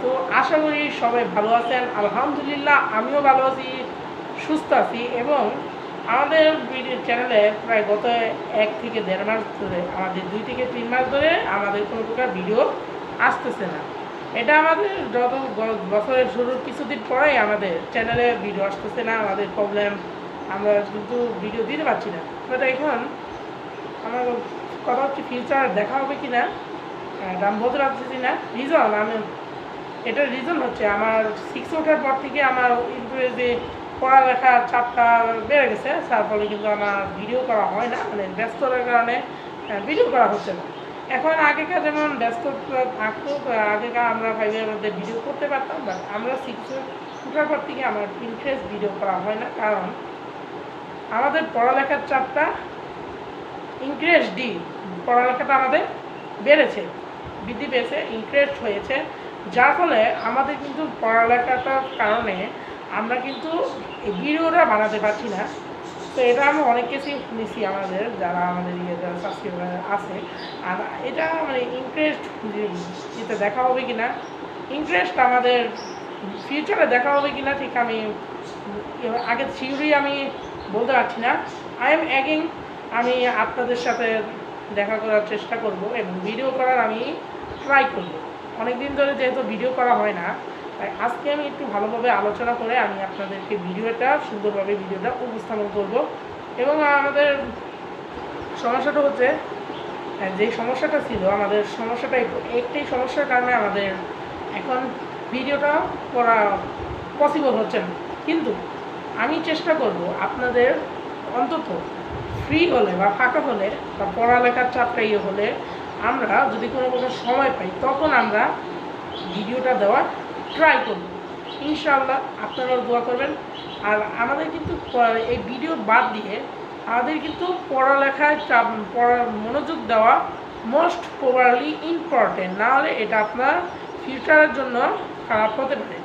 তো আশা করি সবাই ভালো আছেন। আলহামদুলিল্লাহ আমিও ভালো আছি, সুস্থ আছি। এবং আমাদের ভিডিও চ্যানেলে প্রায় গত 1 থেকে 1.5 মাস ধরে, আমাদের 2 থেকে 3 মাস ধরে আমাদের কোনো প্রকার ভিডিও আসতেছে না। এটা আমাদের যত বছরের শুরুর কিছুদিন পরেই আমাদের চ্যানেলে ভিডিও আসতেছে না, আমাদের প্রবলেম, আমরা কিন্তু ভিডিও দিতে পারছি না। বাট এখন আমার কথা হচ্ছে ফিউচার দেখা হবে কি না আমি বলতে পারতেছি না। এটার রিজন হচ্ছে আমার 6 ওঠার পর থেকে আমার যে পড়ালেখার চাপটা বেড়ে গেছে, তার ফলে কিন্তু আমার ভিডিও করা হয় না, মানে ব্যস্ততার কারণে ভিডিও করা হচ্ছে না। এখন আগেকার যেমন ব্যস্ত থাকতো, আগেকার আমরা 5-এর মধ্যে ভিডিও করতে পারতাম, বাট আমরা 6 ওঠার পর থেকে আমার ইন্টারেস্ট ভিডিও করা হয় না, কারণ আমাদের পড়ালেখার চাপটা পড়ালেখাটা আমাদের বেড়েছে, বৃদ্ধি পেয়েছে, ইনক্রিজ হয়েছে, যার ফলে আমাদের কিন্তু পড়ালেখাটার কারণে আমরা কিন্তু ভিডিওটা বানাতে পারছি না। তো এটা আমি অনেক কিছুই নিছি আমাদের যারা আমাদের যারা সাবস্ক্রাইবার আছে। আর এটা মানে ইন্টারেস্ট যেটা দেখা হবে কি না, ইন্টারেস্ট আমাদের ফিউচারে দেখা হবে কি না ঠিক আমি আগে থিওরি আমি বলতে পারছি না। আমি আপনাদের সাথে দেখা করার চেষ্টা করব এবং ভিডিও করার আমি ট্রাই করব। অনেকদিন ধরে যেহেতু ভিডিও করা হয় না, তাই আজকে আমি একটু ভালোভাবে আলোচনা করে আমি আপনাদেরকে সুন্দরভাবে ভিডিওটা উপস্থাপন করব। এবং আমাদের সমস্যাটা হচ্ছে, যে সমস্যাটা ছিল আমাদের সমস্যাটা একটাই সমস্যার কারণে আমাদের এখন ভিডিওটা করা পসিবল হচ্ছে না। কিন্তু আমি চেষ্টা করব আপনাদের অন্তত ফ্রি হলে বা ফাঁকা হলে বা পড়ালেখার চাপটা হলে আমরা যদি কোনো সময় পাই তখন আমরা ভিডিওটা দেওয়ার ট্রাই করব। ইনশাআল্লাহ আপনারাও দোয়া করবেন। আর আমাদের কিন্তু এই ভিডিও বাদ দিয়ে আমাদের কিন্তু পড়ালেখায় মনোযোগ দেওয়া মোস্ট প্রবাবলি ইম্পর্টেন্ট, না হলে এটা আপনার ফিউচারের জন্য খারাপ হতে পারে।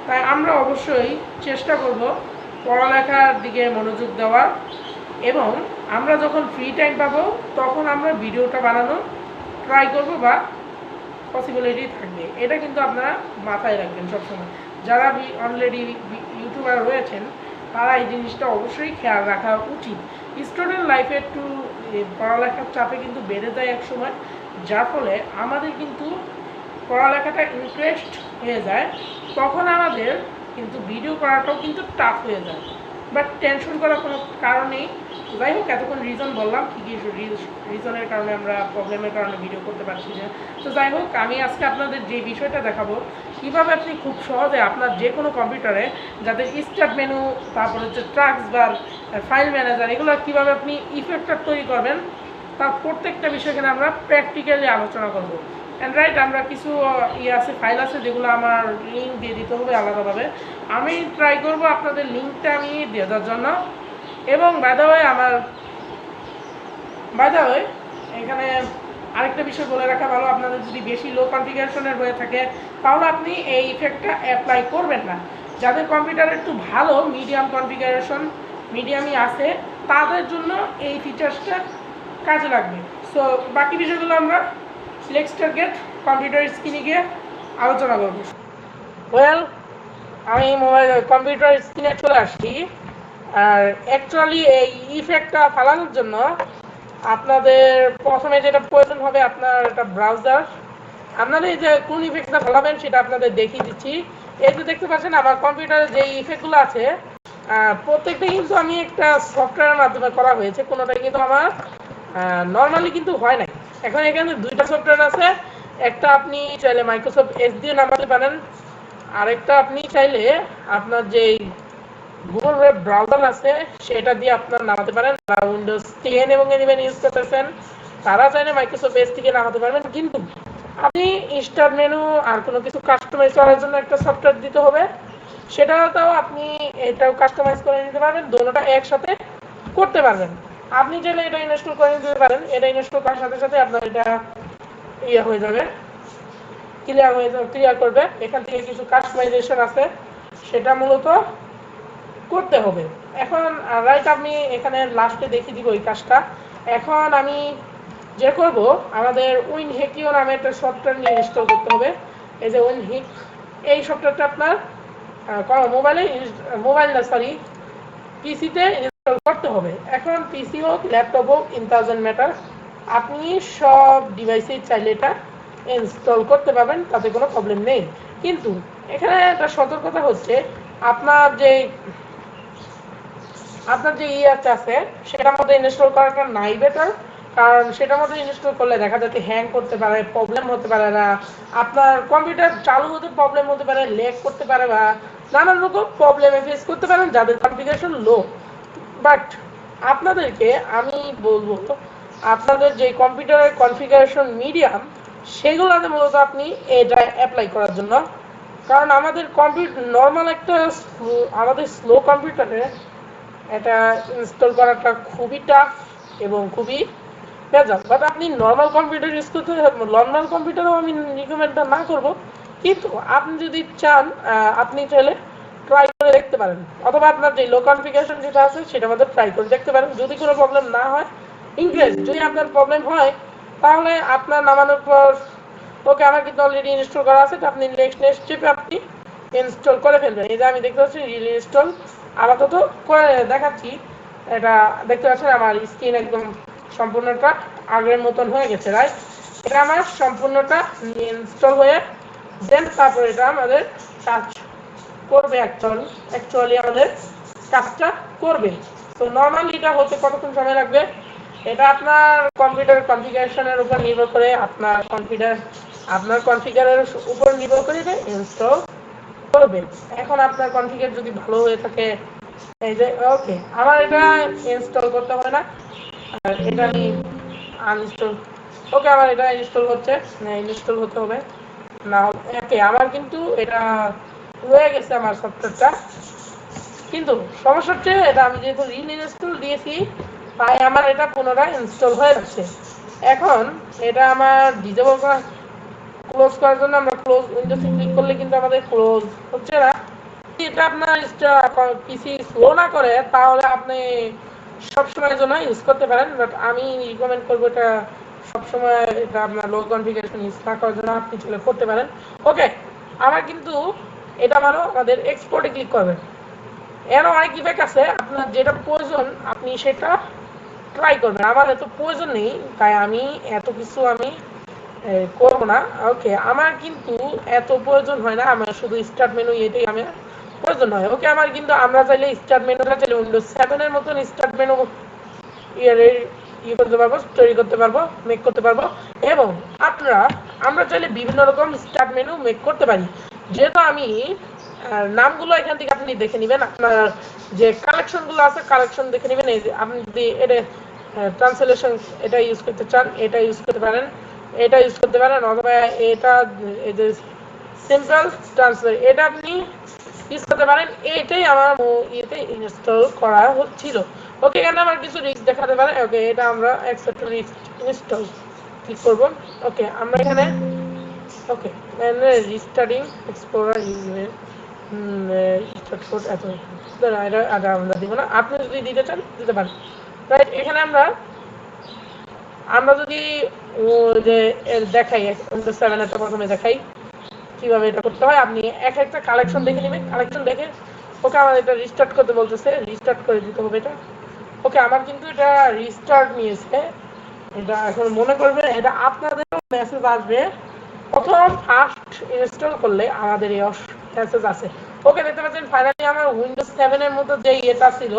তাই আমরা অবশ্যই চেষ্টা করব পড়ালেখার দিকে মনোযোগ দেওয়ার, এবং আমরা যখন ফ্রি টাইম পাবো তখন আমরা ভিডিওটা বানানোর ট্রাই করব বা পসিবিলিটি থাকবে। এটা কিন্তু আপনারা মাথায় রাখবেন সবসময়। যারা অলরেডি ইউটিউবার রয়েছেন তারা এই জিনিসটা অবশ্যই খেয়াল রাখা উচিত। স্টুডেন্ট লাইফে একটু পড়ালেখার চাপে কিন্তু বেড়ে যায় এক সময়, যার ফলে আমাদের কিন্তু পড়ালেখাটা ইন্টারেস্ট হয়ে যায়, তখন আমাদের কিন্তু ভিডিও করাটাও কিন্তু টাফ হয়ে যায়। বাট টেনশন করার কোনো কারণ নেই। যাই হোক, এতক্ষণ রিজন বললাম কী কী রিজনের কারণে আমরা প্রবলেমের কারণে ভিডিও করতে পারছি না। তো যাই হোক, আমি আজকে আপনাদের যে বিষয়টা দেখাবো কীভাবে আপনি খুব সহজে আপনার যে কোনো কম্পিউটারে, যাদের স্টার্ট মেনু, তারপর হচ্ছে ট্রাক্স বার, ফাইল ম্যানেজার, এগুলো কীভাবে আপনি ইফেক্টটা তৈরি করবেন, তার প্রত্যেকটা বিষয় এখানে আমরা প্র্যাকটিক্যালি আলোচনা করব। অ্যান্ড রাইট, আমরা কিছু আছে, ফাইল আছে যেগুলো আমার লিঙ্ক দিয়ে দিতে হবে আলাদাভাবে। আমি ট্রাই করব আপনাদের লিঙ্কটা আমি দিয়ে দেওয়ার জন্য। এবং বাই দ্য ওয়ে এখানে আরেকটা বিষয় বলে রাখা ভালো, আপনাদের যদি বেশি লো কনফিগারেশনের হয়ে থাকে তাহলে আপনি এই ইফেক্টটা অ্যাপ্লাই করবেন না। যাদের কম্পিউটার একটু ভালো মিডিয়ামই আছে, তাদের জন্য এই ফিচার্সটা কাজে লাগবে। সো বাকি বিষয়গুলো আমরা নেক্সট টার্গেট কম্পিউটার স্ক্রিনে গিয়ে আলোচনা করব। আমি কম্পিউটার স্ক্রিনে চলে আসছি। আর অ্যাকচুয়ালি এই ইফেক্টটা ফালানোর জন্য আপনাদের প্রথমে যেটা প্রয়োজন হবে, আপনার একটা ব্রাউজার। আপনারা এই যে কোন ইফেক্টটা ফালাবেন সেটা আপনাদের দেখিয়ে দিচ্ছি। এই যে দেখতে পাচ্ছেন আমার কম্পিউটারে যে ইফেক্টগুলো আছে, প্রত্যেকটা কিন্তু আমি একটা সফটওয়্যারের মাধ্যমে করা হয়েছে, কোনোটাই কিন্তু আমার নর্মালি কিন্তু হয় নাই। এখন এখানে দুইটা সফটওয়্যার আছে, একটা আপনি চাইলে মাইক্রোসফট এজ দিয়ে নামাতে পারেন, আরেকটা আপনি চাইলে আপনার যেই গুগল ওয়েব ব্রাউজার আছে সেটা দিয়ে আপনারা নামাতে পারেন। যারা উইন্ডোজ 10 এবং 11 ইউজ করতেছেন তারা চাইলে মাইক্রোসফট এজ থেকে নামাতে পারবেন। কিন্তু আপনি স্টার্ট মেনু আর কোনো কিছু কাস্টমাইজ করার জন্য একটা সফটওয়্যার দিতে হবে, সেটাও আপনি এটাও কাস্টমাইজ করে নিতে পারবেন, দুটোটা একসাথে করতে পারবেন। আপনি চাইলে এটা ইনস্টল করে নিতে পারেন, এটা ইনস্টল করার সাথে সাথে আপনার এটা হয়ে যাবে, ক্লিয়ার করবে। এখান থেকে কিছু কাস্টমাইজেশন আছে সেটা মূলত করতে হবে। এখন রাইট, আমি এখানে লাস্টে দেখিয়ে দিব এই কাজটা। এখন আমি যে করব, আমাদের উইনহেকিও নামে একটা সফটওয়্যার নিয়ে ইনস্টল করতে হবে। এই যে উইনহেক এই সফটওয়্যারটা আপনার মোবাইল না সরি পিসিতে ইনস্টল করতে হবে। এখন পিসি হোক ল্যাপটপ হোক ইন থাউজেন্ড ম্যাটার, আপনি সব ডিভাইসে চাইলে এটা ইনস্টল করতে পারবেন, তাতে কোনো প্রবলেম নেই। কিন্তু এখানে একটা সতর্কতা হচ্ছে, আপনার যে ইয়ারটা আছে সেটার মধ্যে ইনস্টল করাটা নাই বেটার। কারণ সেটার মধ্যে ইনস্টল করলে দেখা যাচ্ছে হ্যাং করতে পারে, প্রবলেম হতে পারে, না আপনার কম্পিউটার চালু হতে প্রবলেম হতে পারে, ল্যাগ করতে পারে, বা নানান রকম প্রবলেমে ফেস করতে পারেন যাদের কনফিগারেশন লো। বাট আপনাদেরকে আমি বলবো, আপনাদের যে কম্পিউটারের কনফিগারেশন মিডিয়াম সেগুলোতে মূলত আপনি এটা অ্যাপ্লাই করার জন্য। কারণ আমাদের কম্পিউটার নর্মাল একটা আমাদের স্লো কম্পিউটারে এটা ইনস্টল করাটা খুবই টাফ এবং খুবই ভেজাল। বাট আপনি নর্মাল কম্পিউটার ইউজ করতে, নর্মাল কম্পিউটারও আমি রিকমেন্ডটা না করব, কিন্তু আপনি যদি চান আপনি চাইলে ট্রাই করে দেখতে পারেন, অথবা আপনার যে লো কনফিগারেশন যেটা আছে সেটার মধ্যে ট্রাই করে দেখতে পারেন। যদি কোনো প্রবলেম না হয়, ইনকেস যদি আপনার প্রবলেম হয়, তাহলে আপনার নামানোর পর ওকে আমার কিন্তু অলরেডি ইনস্টল করা আছে, তো আপনি নেক্সট স্টেপে আপনি ইনস্টল করে ফেলবেন। এই যে আমি দেখতে পাচ্ছি রিল ইনস্টল আপাতত করে দেখাচ্ছি। এটা দেখতে পাচ্ছেন আমার স্ক্রিন একদম সম্পূর্ণটা আগের মতন হয়ে গেছে, রাইট? এটা আমার সম্পূর্ণটা ইনস্টল হয়ে দেন তারপর এটা আমাদের কাজ করবে, অ্যাকচুয়ালি আমাদের কাজটা করবে। তো নর্মালি এটা হতে কতক্ষণ সময় লাগবে, এটা আপনার কম্পিউটার কনফিগারেশনের উপর নির্ভর করে, আপনার কনফিগারের উপর নির্ভর করে এটা ইনস্টল করবে। এখন আপনার কনফিগার যদি ভালো হয়ে থাকে, এই যে ওকে আমার এটা ইনস্টল করতে হবে না, আর এটা আমি আনইনস্টল, ওকে আমার এটা ইনস্টল হচ্ছে না, ইনস্টল হতে হবে না। ওকে আমার কিন্তু এটা হয়ে গেছে আমার সফটওয়্যারটা, কিন্তু সমস্যা হচ্ছে এটা আমি যেহেতু রিল ইনস্টল দিয়েছি তাই আমার এটা পুনরায় ইনস্টল হয়ে যাচ্ছে। এখন এটা আমার ডিজেবল করা, ক্লোজ করার জন্য আমরা ক্লোজ উইন্ডোজে ক্লিক করলে কিন্তু আমাদের ক্লোজ হচ্ছে না। এটা আপনার পিসি স্লো না করে তাহলে আপনি সবসময়ের জন্য ইউজ করতে পারেন, বাট আমি রিকমেন্ড করবো এটা সবসময় এটা আপনার লো কনফিগারেশন ইউজ না করার জন্য আপনি চলে করতে পারেন। ওকে আমার কিন্তু এটা আমাদের এক্সপোর্টে ক্লিক করবেন। এর অনেক ইফেক্ট আছে, আপনার যেটা প্রয়োজন আপনি সেটা ট্রাই করবেন। আমার এত প্রয়োজন নেই তাই আমি এত কিছু আমি করবো না। ওকে আমার কিন্তু এত প্রয়োজন হয় না, আমার শুধু স্টার্ট মেনু এটাই আমার প্রয়োজন হয়। ওকে আমার কিন্তু আমরা চাইলে স্টার্ট মেনুটা চাইলে উইন্ডোজ 7 এর মতন স্টার্ট মেনু করতে পারবো, তৈরি করতে পারবো, মেক করতে পারবো। এবং আমরা চাইলে বিভিন্ন রকম স্টার্ট মেনু মেক করতে পারি। যেহেতু আমি নামগুলো এখান থেকে আপনি দেখে নেবেন, আপনার যে কালেকশনগুলো আছে কালেকশন দেখে নেবেন। এই যে আপনি যদি এটা ট্রান্সলেশন এটা ইউজ করতে চান এটা ইউজ করতে পারেন, এটা ইউজ করতে পারেন, অথবা এটা এই যে সিম্পল ট্রান্সলেট এটা আপনি ইউজ করতে পারেন। এটাই আমার ইয়েতে ইনস্টল করা হচ্ছিল। ওকে এখানে আমার কিছু রিস্ক দেখাতে পারে। ওকে এটা আমরা অ্যাকসেপ্ট ইনস্টল ক্লিক করব। ওকে আমরা এখানে ওকে restarting explorer UL start code এত এটা আমরা দিব না, আপনি যদি দিতে চান দিতে পারেন, রাইট? এখানে আমরা যদি যে দেখাই উইন্ডোজ 7 এটা প্রথমে দেখাই কিভাবে এটা করতে হয়। আপনি একটা কালেকশন দেখে নেবেন, কালেকশন দেখে ওকে আমার এটা রিস্টার্ট করতে বলতেছে, রিস্টার্ট করে দিতে হবে এটা। ওকে আমার কিন্তু এটা রিস্টার্ট নিয়েছে, এটা এখন মনে করবেন এটা আপনাদেরও মেসেজ আসবে প্রথম ফার্স্ট ইনস্টল করলে আমাদের এই মেসেজ আছে। ওকে দেখতে পাচ্ছেন ফাইনালি আমার উইন্ডোজ 7 এর মতো যে এটা ছিল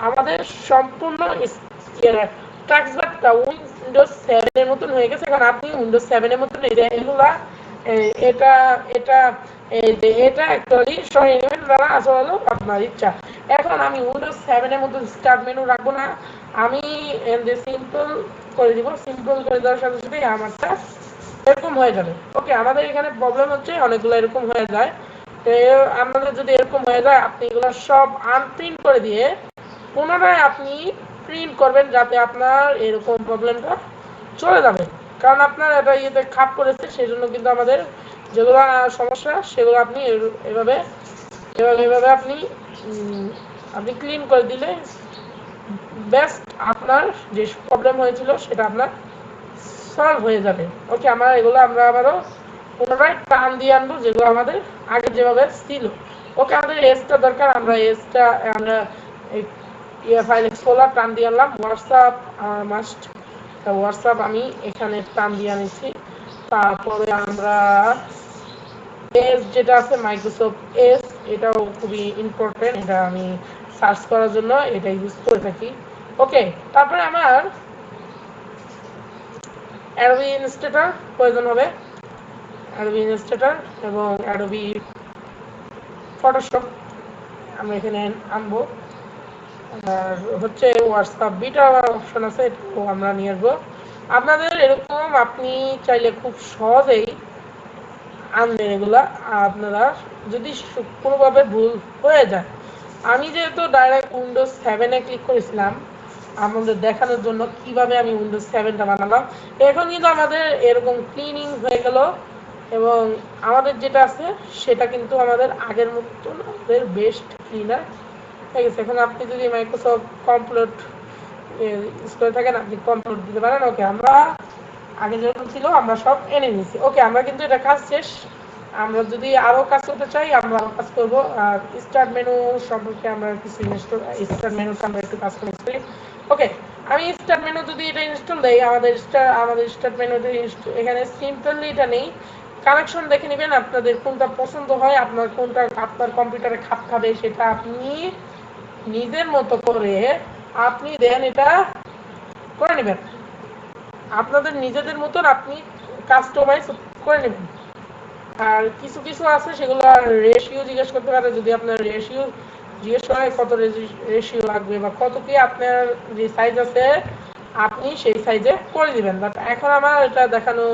আমাদের সম্পূর্ণ ট্র্যাকসবারটা উইন্ডোজ 7 এর মতন হয়ে গেছে। এখন আপনি উইন্ডোজ 7 এর মতন এগুলা এটা এটা এটা অ্যাকচুয়ালি সরিয়ে নেবেন, দ্বারা আসলে আপনার ইচ্ছা। এখন আমি উইন্ডোজ 7 এর মতন স্টার্ট মেনু রাখবো না, আমি সিম্পল করে দিব। সিম্পল করে দেওয়ার সাথে সাথে আমারটা এরকম হয়ে যাবে। ওকে আমাদের এখানে প্রবলেম হচ্ছে অনেকগুলো এরকম হয়ে যায়। তো আমাদের যদি এরকম হয়ে যায় আপনি এগুলো সব আনপ্রিন্ট করে দিয়ে পুনরায় আপনি প্রিন্ট করবেন, যাতে আপনার এরকম প্রবলেমটা চলে যাবে। কারণ আপনার এটা ইয়েতে খাপ করেছে, সেই জন্য কিন্তু আমাদের যেগুলো সমস্যা সেগুলো আপনি এভাবে আপনি ক্লিন করে দিলে বেস্ট আপনার যে প্রবলেম হয়েছিল সেটা আপনার সলভ হয়ে যাবে। ওকে আমরা এগুলো আবারও পুনরায় টান দিয়ে আনবো যেগুলো আমাদের আগে যেভাবে ছিল। ওকে, আমাদের এসটা দরকার, আমরা এসটা আমরা ফাইল এক্সপ্লোরার টান দিয়ে আনলাম। হোয়াটসঅ্যাপ মাস্ট, হোয়াটসঅ্যাপ আমি এখানে টান দিয়ে আনিছি। তারপরে আমরা এস যেটা আছে মাইক্রোসফট এস, এটাও খুবই ইম্পর্টেন্ট, এটা আমি সার্চ করার জন্য এটা ইউজ করে থাকি। ওকে, তারপরে আমার অ্যাডোবি ইলাস্ট্রেটর প্রয়োজন হবে, অ্যাডোবি ইলাস্ট্রেটর এবং অ্যাডোবি ফটোশপ আমরা এখানে আনবো। আর হচ্ছে হোয়াটসঅ্যাপ বিটা অপশন আছে, এটাও আমরা নিয়ে আসবো। আপনাদের এরকম আপনি চাইলে খুব সহজেই আনবেন এগুলা। আপনারা যদি কোনোভাবে ভুল হয়ে যায়, আমি যেহেতু ডাইরেক্ট উইন্ডোজ 7-এ ক্লিক করেছিলাম আমাদের দেখানোর জন্য কিভাবে আমি উইন্ডোজ 7টা বানালাম, এখন কিন্তু আমাদের এরকম ক্লিনিং হয়ে গেল এবং আমাদের যেটা আছে সেটা কিন্তু আমাদের আগের মতন আমাদের বেস্ট ক্লিনার হয়ে গেছে। এখন আপনি যদি মাইক্রোসফট কমপ্লিট ইউজ করে থাকেন আপনি কমপ্লিট দিতে পারেন। ওকে, আমরা আগে যেরকম ছিল আমরা সব এনে নিয়েছি। ওকে, আমরা কিন্তু এটা কাজ শেষ। আমরা যদি আরও কাজ করতে চাই আমরা আরও কাজ করব। আর স্টার্ট মেনু সম্পর্কে আমরা কিছু স্টার্ট মেনু আমরা একটু কাজ করি। ওকে, আমি স্টার্ট মেনু যদি এটা ইনস্টল দেই, আমাদের স্টার্ট মেনুতে এখানে সিম্পলি এটা নেই, কানেকশন দেখে নেবেন আপনাদের কোনটা পছন্দ হয়, আপনার কোনটা আপনার কম্পিউটারে খাপ খাবে সেটা আপনি নিজের মতো করে আপনি দেন এটা করে নেবেন, আপনাদের নিজেদের মতন আপনি কাস্টমাইজ করে নেবেন। আর কিছু কিছু আছে সেগুলো রেশিও জিজ্ঞেস করতে পারে, যদি আপনার রেশিও জিজ্ঞেস করে কত রেশিও লাগবে বা কত কি আপনার যে সাইজ আছে আপনি সেই সাইজে করে দিবেন। বাট এখন আমার এটা দেখানো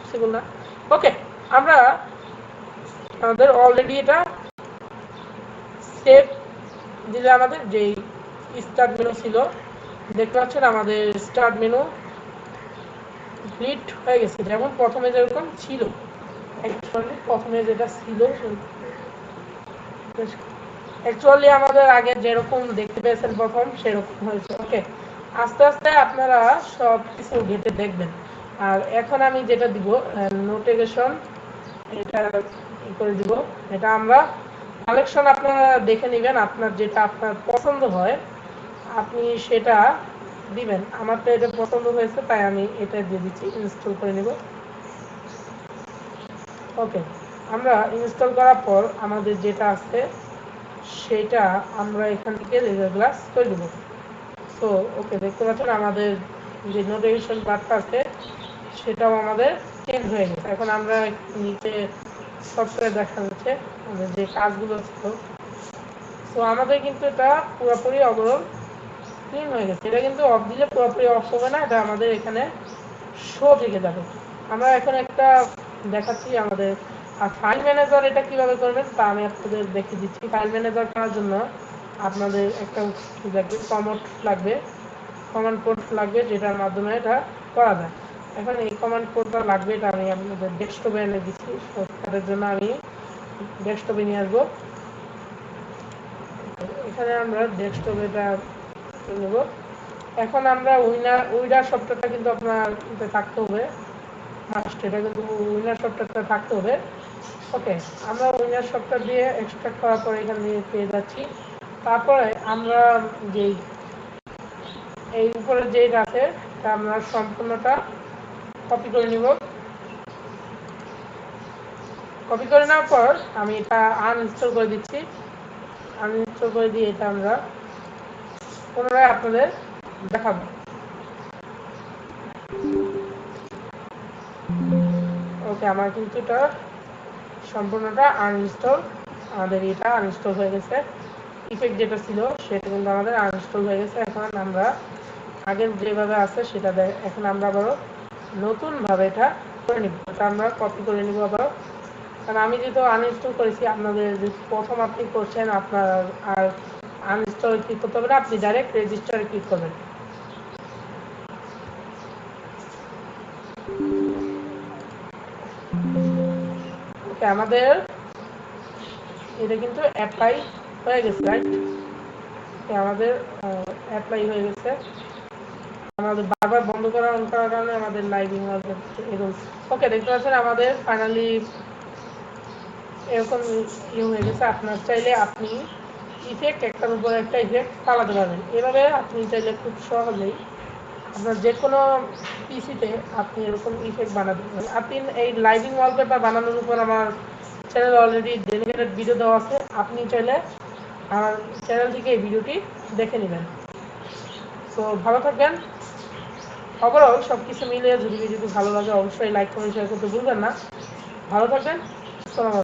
সেগুলো না। ওকে, আমরা আমাদের অলরেডি এটা সেভ দিলে আমাদের যেই স্টার্ট মেনু ছিল দেখতে পাচ্ছেন আমাদের স্টার্ট মেনু কমপ্লিট হয়ে গেছে, যেমন প্রথমে যেরকম ছিল। প্রথমে যেটা ছিল অ্যাকচুয়ালি আমাদের আগে যেরকম দেখতে পেয়েছেন প্রথম সেরকম হয়েছে। ওকে, আস্তে আস্তে আপনারা সব কিছু ঘেটে দেখবেন। আর এখন আমি যেটা দিব নোটিফিকেশন, এটা করে দিব, এটা আমরা কালেকশন আপনারা দেখে নেবেন, আপনার যেটা আপনার পছন্দ হয় আপনি সেটা দিবেন। আমার তো এটা পছন্দ হয়েছে তাই আমি এটা দিয়ে দিচ্ছি, ইনস্টল করে নেব। ওকে, আমরা ইনস্টল করার পর আমাদের যেটা আছে সেটা আমরা এখান থেকে রেজার গ্লাস করে দেবো। তো ওকে, দেখতে পাচ্ছেন আমাদের যে নোটিফিকেশন বারটা আছে সেটাও আমাদের চেঞ্জ হয়ে গেছে। এখন আমরা নিচে সফটওয়্যার দেখা যাচ্ছে আমাদের যে কাজগুলো ছিল। তো আমাদের কিন্তু এটা পুরোপুরি ওভারঅল ক্লিন হয়ে গেছে। এটা কিন্তু অফ দিলে পুরোপুরি অফ হবে না, এটা আমাদের এখানে শো থেকে যাবে। আমরা এখন একটা দেখাচ্ছি আমাদের আর ফাইল ম্যানেজার এটা কিভাবে করবেন তা আমি আপনাদের দেখিয়ে দিচ্ছি। ফাইল ম্যানেজার করার জন্য আপনাদের একটা লাগবে কমান্ড কোড লাগবে যেটার মাধ্যমে এটা করা যায়। এখন এই কমান্ড কোডটা লাগবে, এটা আমি আপনাদের ডেস্কটপে এনে দিচ্ছি। তো তাদের জন্য আমি ডেস্কটপে নিয়ে আসবো। এখানে আমরা ডেস্কটপে এটা নেব। এখন আমরা উইনার সফটওয়্যারটা কিন্তু আপনার থাকতে হবে, মাস্ট, এটা কিন্তু উইনার সফটওয়্যারটা থাকতে হবে। ওকে, আমরা উইনার সফটওয়্যার দিয়ে এক্সট্রাক্ট করার পরে এখান দিয়ে পেয়ে যাচ্ছি। তারপরে আমরা যেই এই উপরে যেটা আছে তা আমরা সম্পূর্ণটা কপি করে নিব। কপি করে নেওয়ার পর আমি এটা আনইনস্টল করে দিচ্ছি। আনইনস্টল করে দিয়ে এটা আমরা পুনরায় আপনাদের দেখাবো। ওকে, আমার কিন্তু এটা সম্পূর্ণটা আনইনস্টল, আমাদের এটা আনইনস্টল হয়ে গেছে। ইফেক্ট যেটা ছিল সেটা কিন্তু আমাদের আনইনস্টল হয়ে গেছে। এখন আমরা আগের যেভাবে আছে সেটা এখন আমরা আবারও নতুনভাবে এটা করে নিব। এটা আমরা কপি করে নিব আবারও, কারণ আমি যেহেতু আনইনস্টল করেছি, আপনাদের যে প্রথম আপনি করছেন আপনার আর আনইনস্টল ক্লিক করতে হবে না, আপনি ডাইরেক্ট রেজিস্টারে ক্লিক করবেন। ওকে, আমাদের এটা কিন্তু অ্যাপ্লাই হয়ে গেছে, রাইট? আমাদের অ্যাপ্লাই হয়ে গেছে। আমাদের বারবার বন্ধ করা অন করার কারণে আমাদের লাইভিং এরকম। ওকে, দেখতে পাচ্ছেন আমাদের ফাইনালি এরকম হয়ে গেছে। আপনার চাইলে আপনি ইফেক্ট একটার উপর একটা ইফেক্ট চালাতে পারবেন। এভাবে আপনি চাইলে খুব সহজেই আপনার যে কোনো পিসিতে আপনি এরকম ইফেক্ট বানাতে পারেন। আপনি এই লাইভিং ওয়ালপেপার বানানোর উপর আমার চ্যানেলে অলরেডি ডেডিকেটেড ভিডিও দেওয়া আছে, আপনি চাইলে আমার চ্যানেল থেকে এই ভিডিওটি দেখে নেবেন। তো ভালো থাকবেন। ওভারঅল সব কিছু মিলিয়ে যদি ভিডিওটি ভালো লাগে অবশ্যই লাইক কমেন্ট শেয়ার করতে ভুলবেন না। ভালো থাকবেন। আসসালামু আলাইকুম।